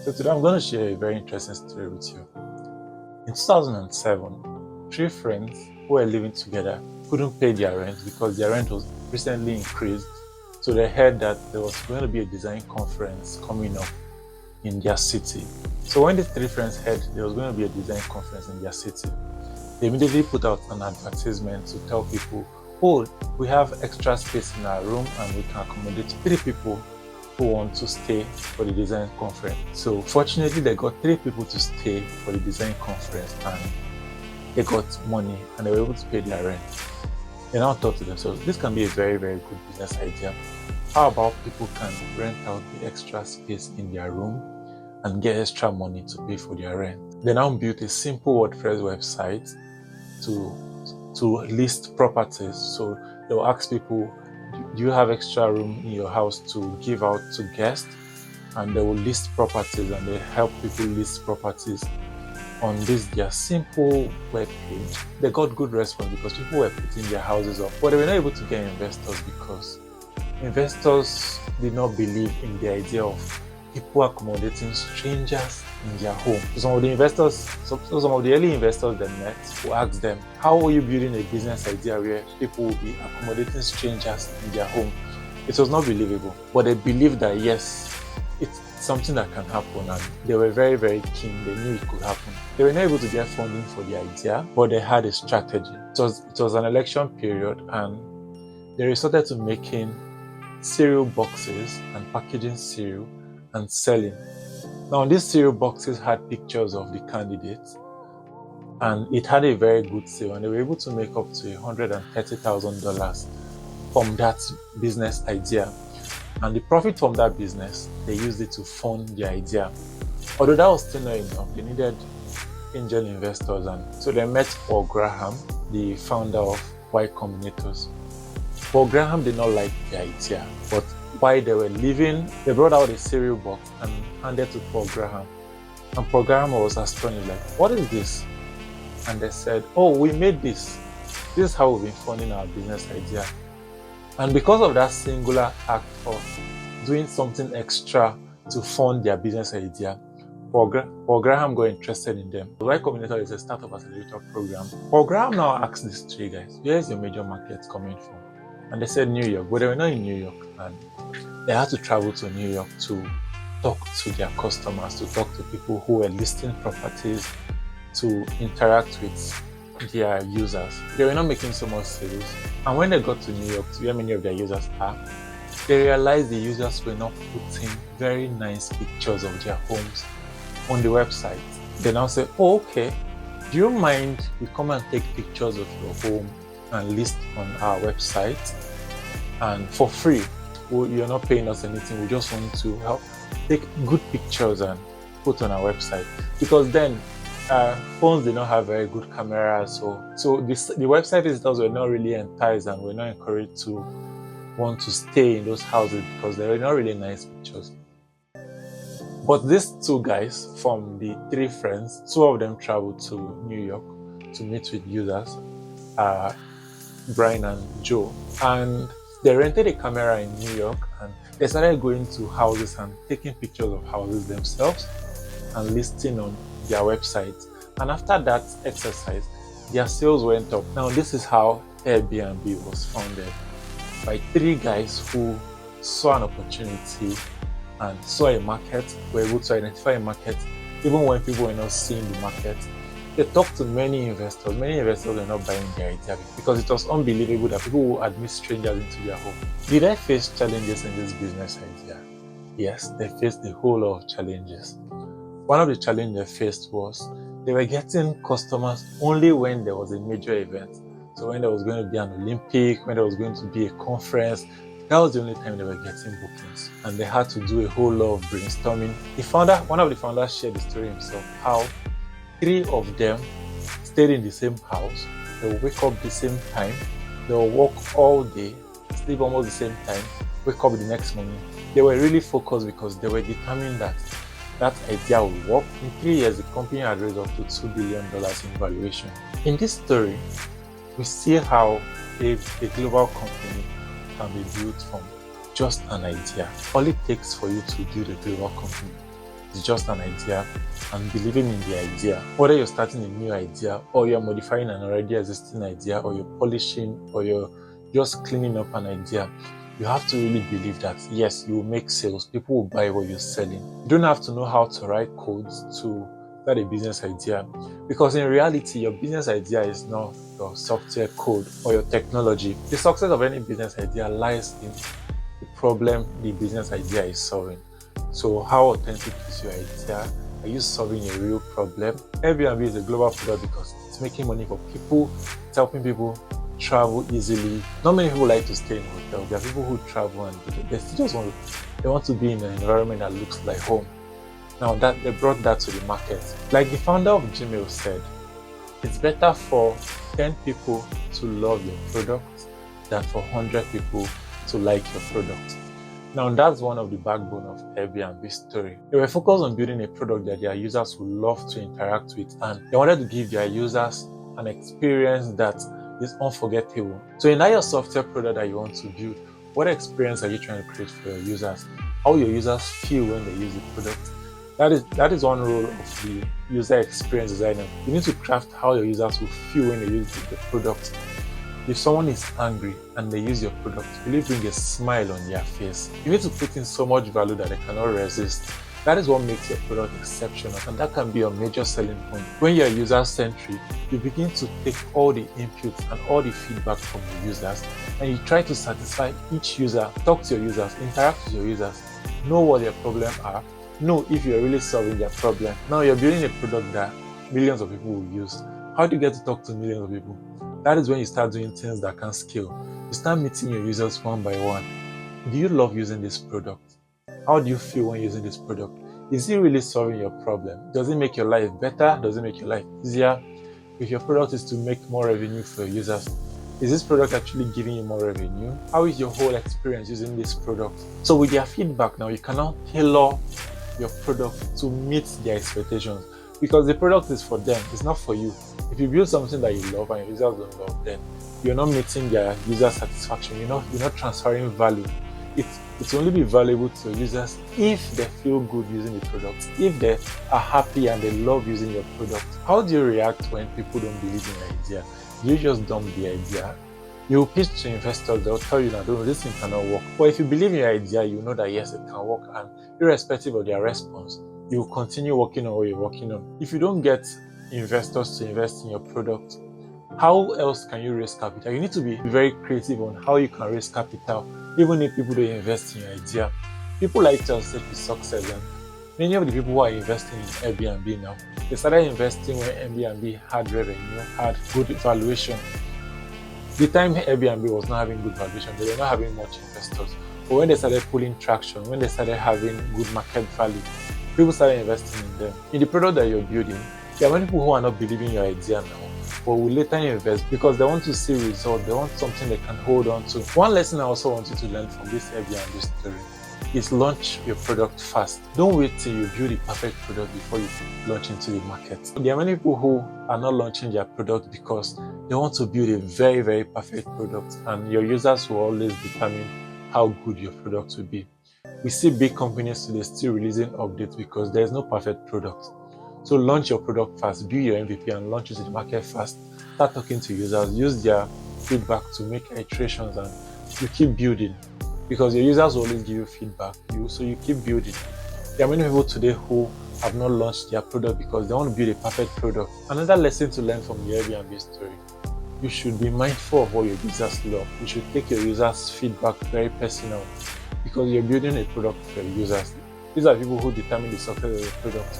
So today I'm going to share a very interesting story with you. In 2007, three friends who were living together couldn't pay their rent because their rent was recently increased. So they heard that there was going to be a design conference coming up in their city. So when the three friends heard there was going to be a design conference in their city, they immediately put out an advertisement to tell people, oh, we have extra space in our room and we can accommodate 3 people who want to stay for the design conference. So fortunately, they got 3 people to stay for the design conference and they got money and they were able to pay their rent. They now thought to themselves, this can be a very, very good business idea. How about people can rent out the extra space in their room and get extra money to pay for their rent? They now built a simple WordPress website to list properties. So they'll ask people, do you have extra room in your house to give out to guests? And they will list properties and they help people list properties on this their simple web page. They got good response because people were putting their houses up, but they were not able to get investors because investors did not believe in the idea of people accommodating strangers in their home. Some of the early investors they met who asked them, how are you building a business idea where people will be accommodating strangers in their home? It was not believable, but they believed that yes, it's something that can happen, and they were very, very keen. They knew it could happen. They were not able to get funding for the idea, but they had a strategy. It was an election period, and they resorted to making cereal boxes and packaging cereal and selling. Now, these cereal boxes had pictures of the candidates, and it had a very good sale, and they were able to make up to $130,000 from that business idea. And the profit from that business, they used it to fund the idea. Although that was still not enough, they needed angel investors, and so they met Paul Graham, the founder of Y Combinator's. Paul Graham did not like the idea, but while they were leaving, they brought out a cereal box and handed to Paul Graham. And Paul Graham was astonished, like, what is this? And they said, oh, we made this. This is how we've been funding our business idea. And because of that singular act of doing something extra to fund their business idea, Paul Graham got interested in them. The Y Combinator is a startup accelerator program. Paul Graham now asked these 3 guys, where is your major market coming from? And they said New York, but they were not in New York, and they had to travel to New York to talk to their customers, to talk to people who were listing properties, to interact with their users. They were not making so much sales, and when they got to New York to where many of their users are, they realized the users were not putting very nice pictures of their homes on the website. They now said, oh, okay, do you mind we come and take pictures of your home and list on our website, and for free? You're not paying us anything, we just want to help take good pictures and put on our website. Because then phones did not have very good cameras, so the website visitors were not really enticed and were not encouraged to want to stay in those houses because they were not really nice pictures. But these 2 guys from the 3 friends, 2 of them traveled to New York to meet with users, Brian and Joe, and they rented a camera in New York and they started going to houses and taking pictures of houses themselves and listing on their website. And after that exercise, their sales went up. Now, this is how Airbnb was founded, by 3 guys who saw an opportunity and saw a market, were able to identify a market even when people were not seeing the market. They talked to many investors. Many investors were not buying their idea because it was unbelievable that people would admit strangers into their home. Did I face challenges in this business idea? Yes, they faced a whole lot of challenges. One of the challenges they faced was they were getting customers only when there was a major event. So when there was going to be an Olympic, when there was going to be a conference, that was the only time they were getting bookings. And they had to do a whole lot of brainstorming. One of the founders shared the story himself, how 3 of them stayed in the same house. They will wake up the same time. They will work all day, sleep almost the same time, wake up the next morning. They were really focused because they were determined that that idea would work. In 3 years, the company had raised up to $2 billion in valuation. In this story, we see how a global company can be built from just an idea. All it takes for you to build a global company is just an idea and believing in the idea. Whether you're starting a new idea or you're modifying an already existing idea or you're polishing or you're just cleaning up an idea, you have to really believe that yes, you will make sales. People will buy what you're selling. You don't have to know how to write codes to start a business idea, because in reality, your business idea is not your software code or your technology. The success of any business idea lies in the problem the business idea is solving. So how authentic is your idea? Are you solving a real problem? Airbnb is a global product because it's making money for people, it's helping people travel easily. Not many people like to stay in hotels. There are people who travel and they still just want to be in an environment that looks like home. Now that they brought that to the market. Like the founder of Gmail said, it's better for 10 people to love your product than for 100 people to like your product. Now that's one of the backbone of Airbnb's story. They were focused on building a product that their users would love to interact with, and they wanted to give their users an experience that is unforgettable. So in that your software product that you want to build, what experience are you trying to create for your users? How will your users feel when they use the product? That is one role of the user experience designer. You need to craft how your users will feel when they use the product. If someone is angry and they use your product, will it bring a smile on their face? You need to put in so much value that they cannot resist. That is what makes your product exceptional, and that can be your major selling point. When you're user-centric, you begin to take all the inputs and all the feedback from the users, and you try to satisfy each user, talk to your users, interact with your users, know what their problems are, know if you're really solving their problem. Now you're building a product that millions of people will use. How do you get to talk to millions of people? That is when you start doing things that can scale. You start meeting your users one by one. Do you love using this product? How do you feel when using this product? Is it really solving your problem? Does it make your life better? Does it make your life easier? If your product is to make more revenue for your users, is this product actually giving you more revenue? How is your whole experience using this product? So with their feedback now, you cannot tailor your product to meet their expectations, because the product is for them, it's not for you. If you build something that you love and your users don't love, then you're not meeting their user satisfaction. You're not transferring value. It's only be valuable to your users if they feel good using the product, if they are happy and they love using your product. How do you react when people don't believe in your idea? You just dump the idea. You pitch to investors, they'll tell you that this thing cannot work. But if you believe in your idea, you know that yes, it can work, and irrespective of their response, you will continue working on what you're working on. If you don't get investors to invest in your product, how else can you raise capital? You need to be very creative on how you can raise capital, even if people don't invest in your idea. People like to accept the success, and many of the people who are investing in Airbnb now, they started investing when Airbnb had revenue, had good valuation. The time Airbnb was not having good valuation, they were not having much investors. But when they started pulling traction, when they started having good market value, people started investing in them. In the product that you're building, there are many people who are not believing your idea now, but will later invest because they want to see results. They want something they can hold on to. One lesson I also want you to learn from this Airbnb story is launch your product fast. Don't wait till you build the perfect product before you launch into the market. There are many people who are not launching their product because they want to build a very, very perfect product, and your users will always determine how good your product will be. We see big companies today still releasing updates because there's no perfect product. So launch your product fast, build your MVP and launch it to the market fast. Start talking to users, use their feedback to make iterations, and you keep building, because your users will always give you feedback. So you keep building. There are many people today who have not launched their product because they want to build a perfect product. Another lesson to learn from the Airbnb story: you should be mindful of what your users love. You should take your users' feedback very personal, because you're building a product for your users. These are people who determine the success of the product.